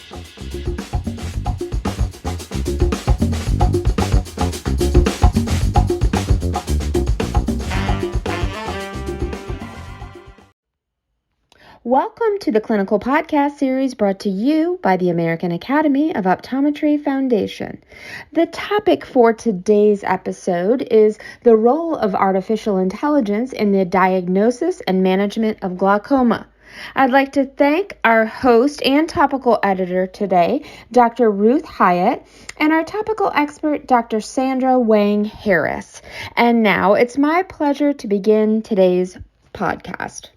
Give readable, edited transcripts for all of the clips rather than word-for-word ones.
Welcome to the Clinical Podcast Series brought to you by the American Academy of Optometry Foundation. The topic for today's episode is the role of artificial intelligence in the diagnosis and management of glaucoma. I'd like to thank our host and topical editor today, Dr. Ruth Hyatt, and our topical expert, Dr. Sandra Wang-Harris. And now it's my pleasure to begin today's podcast.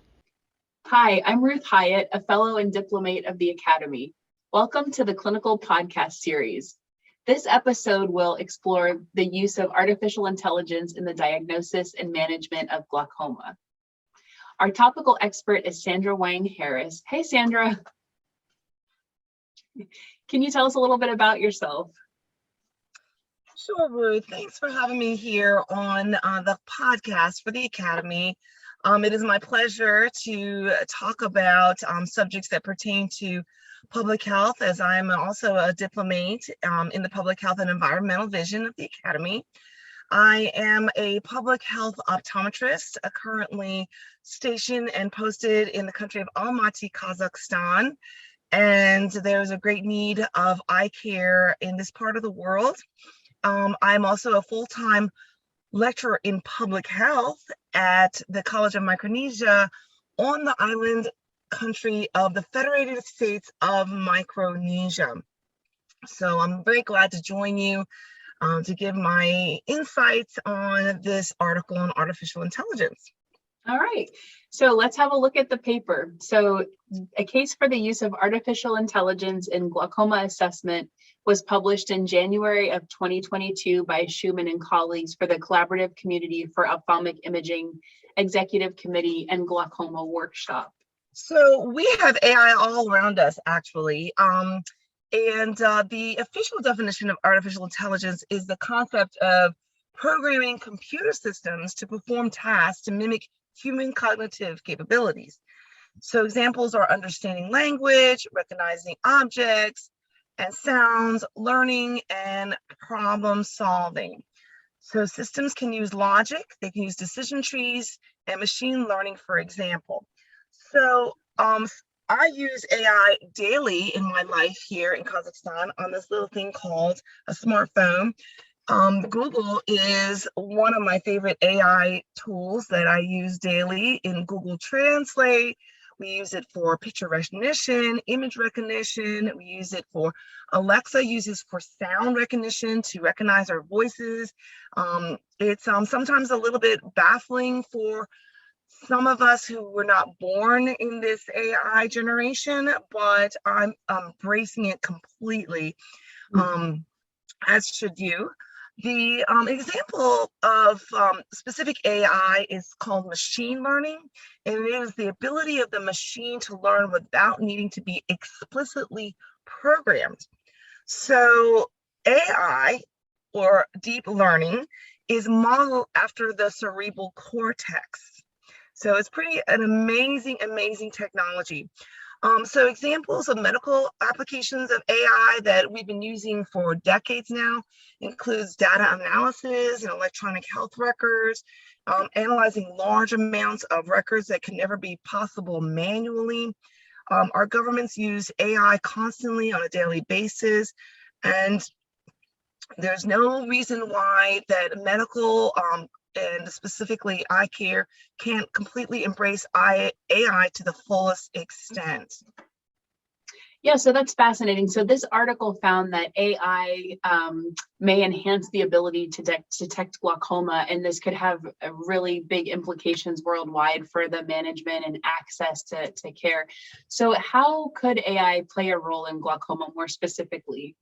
Hi, I'm Ruth Hyatt, a fellow and diplomate of the Academy. Welcome to the Clinical Podcast Series. This episode will explore the use of artificial intelligence in the diagnosis and management of glaucoma. Our topical expert is Sandra Wang-Harris. Hey, Sandra. Can you tell us a little bit about yourself? Sure, Ruth. Thanks for having me here on the podcast for the Academy. It is my pleasure to talk about subjects that pertain to public health, as I'm also a diplomate in the Public Health and Environmental Division of the Academy. I am a public health optometrist, currently stationed and posted in the country of Almaty, Kazakhstan. And there's a great need of eye care in this part of the world. I'm also a full-time lecturer in public health at the College of Micronesia on the island country of the Federated States of Micronesia. So I'm very glad to join you to give my insights on this article on artificial intelligence. All right, so let's have a look at the paper. So a case for the use of artificial intelligence in glaucoma assessment was published in January of 2022 by Schumann and colleagues for the Collaborative Community for Ophthalmic Imaging Executive Committee and Glaucoma Workshop. So we have AI all around us, actually. The official definition of artificial intelligence is the concept of programming computer systems to perform tasks to mimic human cognitive capabilities. So examples are understanding language, recognizing objects and sounds, learning, and problem solving. So systems can use logic, they can use decision trees, and machine learning, for example. So I use AI daily in my life here in Kazakhstan on this little thing called a smartphone. Google is one of my favorite AI tools that I use daily in Google Translate. We use it for picture recognition, image recognition. We use it for Alexa uses for sound recognition to recognize our voices. It's sometimes a little bit baffling for some of us who were not born in this AI generation, but I'm embracing it completely, as should you. The example of specific AI is called machine learning, and it is the ability of the machine to learn without needing to be explicitly programmed. So AI, or deep learning, is modeled after the cerebral cortex. So it's an amazing technology. So examples of medical applications of AI that we've been using for decades now includes data analysis and electronic health records, analyzing large amounts of records that can never be possible manually. Our governments use AI constantly on a daily basis, and there's no reason why that medical and specifically eye care can't completely embrace AI to the fullest extent. Yeah, so that's fascinating. So this article found that AI may enhance the ability to detect glaucoma, and this could have really big implications worldwide for the management and access to care. So how could AI play a role in glaucoma more specifically?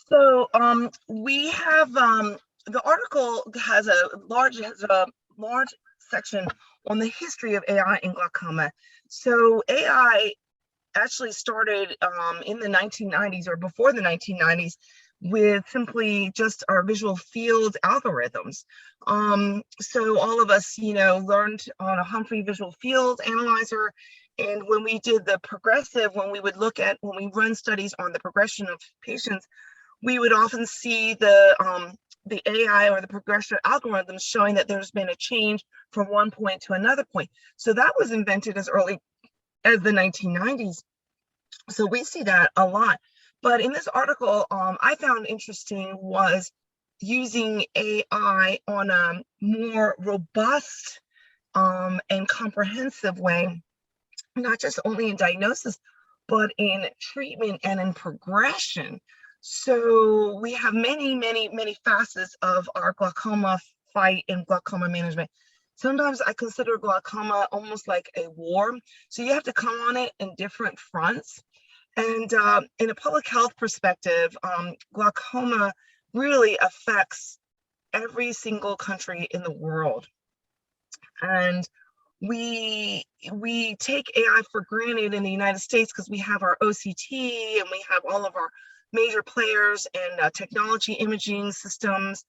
So we have the article has a large section on the history of AI in glaucoma. So AI actually started in the 1990s or before the 1990s with simply just our visual field algorithms. So all of us, learned on a Humphrey visual field analyzer, And when we did the progressive, when we run studies on the progression of patients, we would often see the AI or the progression algorithms showing that there's been a change from one point to another point. So that was invented as early as the 1990s. So we see that a lot. But in this article, I found interesting was using AI on a more robust and comprehensive way, not just only in diagnosis, but in treatment and in progression. So we have many facets of our glaucoma fight and glaucoma management. Sometimes I consider glaucoma almost like a war. So you have to come on it in different fronts. And in a public health perspective, glaucoma really affects every single country in the world. And we take AI for granted in the United States because we have our OCT and we have all of our major players and technology imaging systems,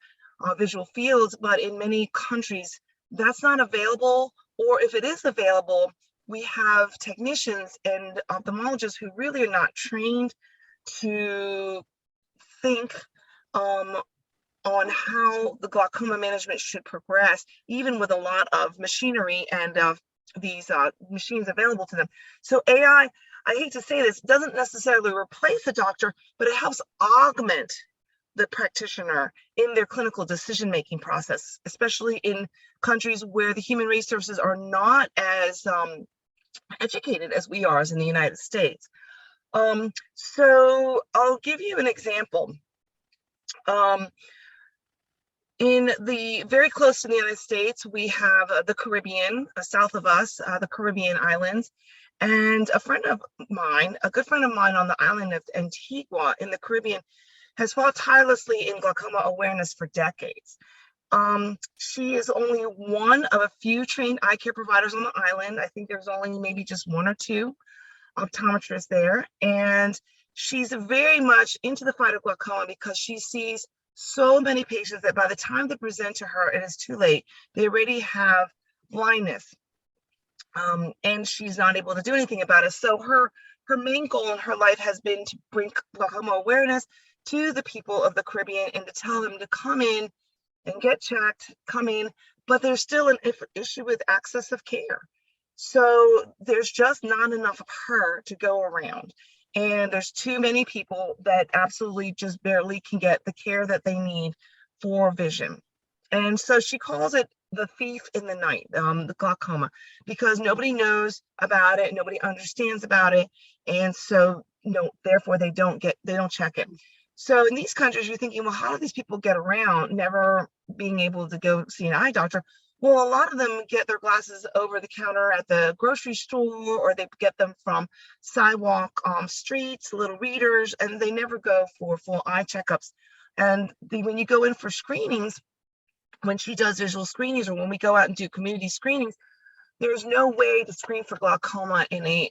visual fields, but in many countries that's not available, or if it is available, we have technicians and ophthalmologists who really are not trained to think on how the glaucoma management should progress, even with a lot of machinery and these machines available to them. So AI, I hate to say this, doesn't necessarily replace the doctor, but it helps augment the practitioner in their clinical decision-making process, especially in countries where the human resources are not as educated as we are as in the United States. So I'll give you an example. In the very close to the United States, we have the Caribbean, south of us, the Caribbean islands. And a friend of mine, a good friend of mine on the island of Antigua in the Caribbean, has fought tirelessly in glaucoma awareness for decades. She is only one of a few trained eye care providers on the island. I think there's only maybe just one or two optometrists there. And she's very much into the fight of glaucoma because she sees so many patients that by the time they present to her, it is too late. They already have blindness, and she's not able to do anything about it. So her main goal in her life has been to bring glaucoma awareness to the people of the Caribbean and to tell them to come in and get checked, come in, but there's still an issue with access of care. So there's just not enough of her to go around. And there's too many people that absolutely just barely can get the care that they need for vision. And so she calls it the thief in the night, the glaucoma, because nobody knows about it, nobody understands about it. And so, therefore they don't check it. So in these countries, you're thinking, well, how do these people get around never being able to go see an eye doctor? Well, a lot of them get their glasses over the counter at the grocery store, or they get them from sidewalk streets, little readers, and they never go for full eye checkups. And when you go in for screenings, when she does visual screenings, or when we go out and do community screenings, there's no way to screen for glaucoma in a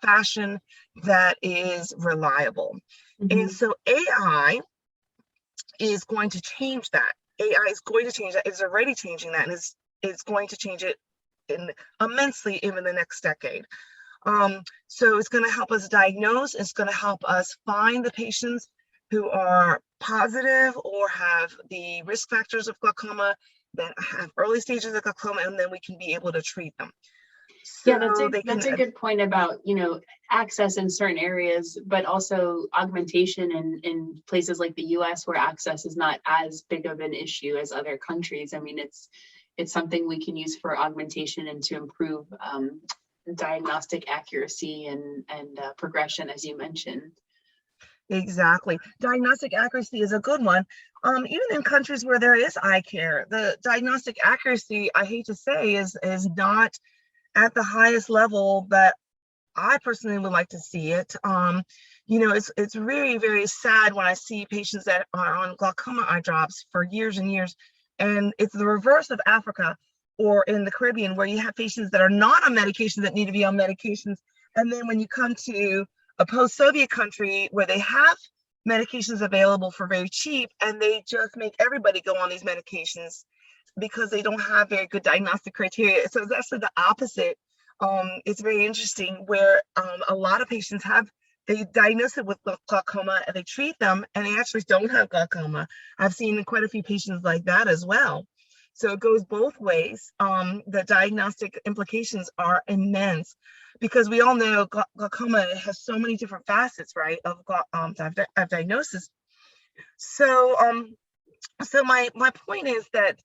fashion that is reliable. Mm-hmm. And so AI is going to change that. AI is going to change that. It's already changing that, and it's going to change it immensely in the next decade. So it's going to help us diagnose. It's going to help us find the patients who are positive or have the risk factors of glaucoma, that have early stages of glaucoma, and then we can be able to treat them. So yeah, that's a good point about, access in certain areas, but also augmentation in places like the US where access is not as big of an issue as other countries. I mean, it's something we can use for augmentation and to improve diagnostic accuracy and progression, as you mentioned. Exactly. Diagnostic accuracy is a good one. Even in countries where there is eye care, the diagnostic accuracy, I hate to say, is not at the highest level that I personally would like to see it. It's very, very sad when I see patients that are on glaucoma eye drops for years and years. And it's the reverse of Africa or in the Caribbean, where you have patients that are not on medications that need to be on medications. And then when you come to a post-Soviet country where they have medications available for very cheap, and they just make everybody go on these medications because they don't have very good diagnostic criteria. So it's actually the opposite It's very interesting where a lot of patients they diagnose it with glaucoma and they treat them and they actually don't have glaucoma. I've seen quite a few patients like that as well. So it goes both ways. The diagnostic implications are immense because we all know glaucoma has so many different facets, right, of diagnosis. So, so my point is that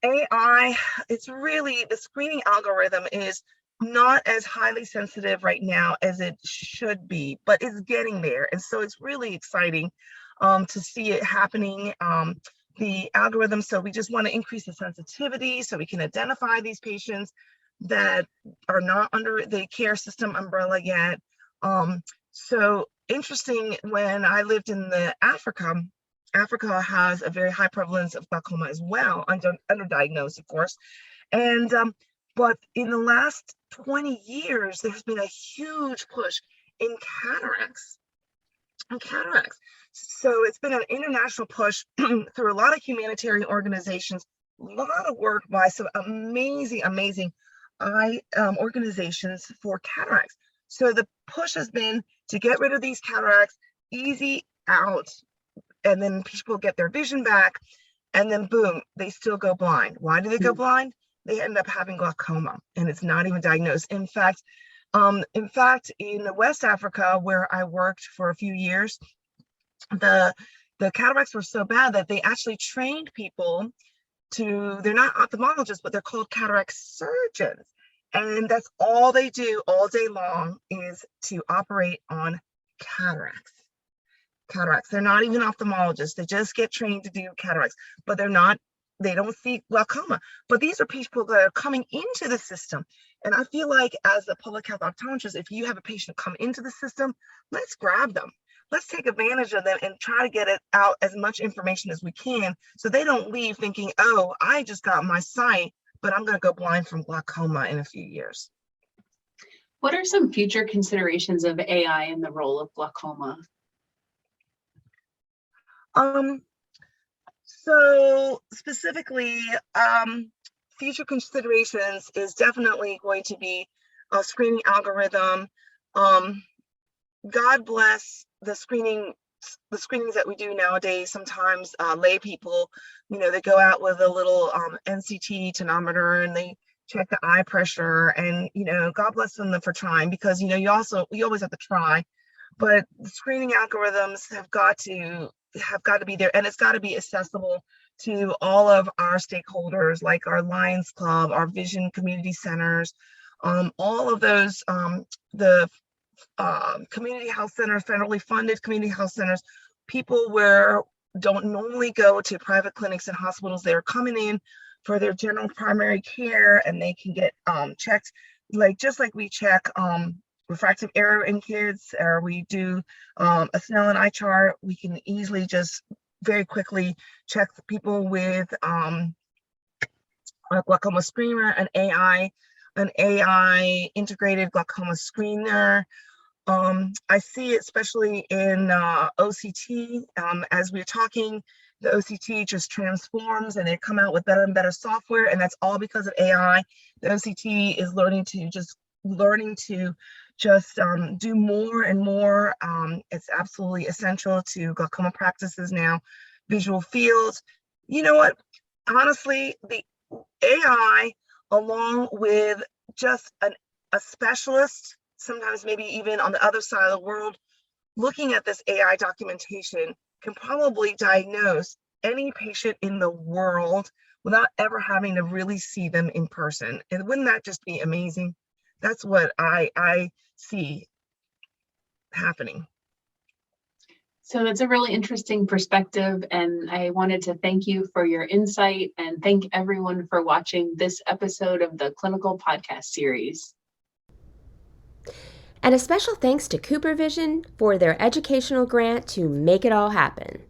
AI, it's really, the screening algorithm is not as highly sensitive right now as it should be, but it's getting there. And so it's really exciting to see it happening. The algorithm, so we just want to increase the sensitivity so we can identify these patients that are not under the care system umbrella yet. So interesting, when I lived in Africa has a very high prevalence of glaucoma as well, underdiagnosed, of course. And but in the last 20 years, there's been a huge push in cataracts. So it's been an international push through a lot of humanitarian organizations, a lot of work by some amazing eye organizations for cataracts. So the push has been to get rid of these cataracts, easy out, and then people get their vision back, and then boom, they still go blind. Why do they go blind? They end up having glaucoma, and it's not even diagnosed. In fact, in West Africa, where I worked for a few years, the cataracts were so bad that they actually trained people they're not ophthalmologists, but they're called cataract surgeons. And that's all they do all day long is to operate on cataracts. They're not even ophthalmologists. They just get trained to do cataracts, but they don't see glaucoma. But these are people that are coming into the system. And I feel like as a public health optometrist, if you have a patient come into the system, let's grab them. Let's take advantage of them and try to get it out as much information as we can so they don't leave thinking, oh, I just got my sight, but I'm going to go blind from glaucoma in a few years. What are some future considerations of AI in the role of glaucoma? So specifically, future considerations is definitely going to be a screening algorithm. God bless the screenings that we do nowadays. Sometimes lay people, they go out with a little NCT tonometer and they check the eye pressure, and God bless them for trying, because we always have to try, but the screening algorithms have got to be there, and it's got to be accessible to all of our stakeholders, like our Lions Club, our Vision community centers, all of those, the community health centers, federally funded community health centers, people where don't normally go to private clinics and hospitals. They're coming in for their general primary care, and they can get checked, just like we check refractive error in kids, or we do a Snellen eye chart. We can easily just very quickly check the people with a glaucoma screener, an AI integrated glaucoma screener. I see it especially in OCT. As we're talking, the OCT just transforms and they come out with better and better software, and that's all because of AI. The OCT is learning to do more and more. It's absolutely essential to glaucoma practices now. Visual fields. You know what? Honestly, the AI, along with just a specialist, sometimes maybe even on the other side of the world, looking at this AI documentation, can probably diagnose any patient in the world without ever having to really see them in person. And wouldn't that just be amazing? That's what I see happening. So that's a really interesting perspective, and I wanted to thank you for your insight and thank everyone for watching this episode of the Clinical Podcast Series. And a special thanks to Cooper Vision for their educational grant to make it all happen.